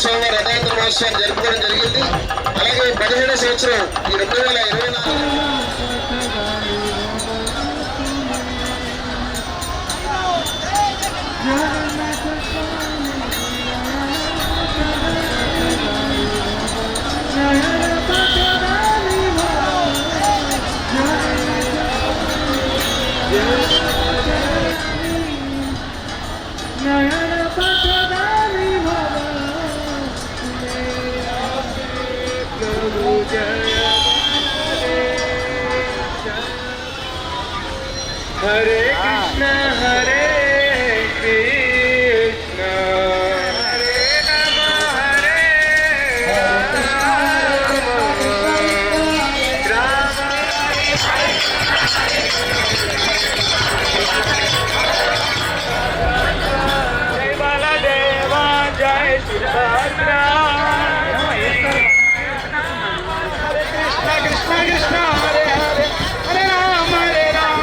బ్రహ్మోత్సవం రథయాత్ర మహోత్సవం జరుపుకోవడం జరిగింది. అలాగే 17వ సంవత్సరం ఈ 2024 हरे कृष्ण हरे कृष्ण हरे राम हरे राम राम जय बालादेवा जय सुभद्रा हरे कृष्ण कृष्ण कृष्ण हरे हरे हरे राम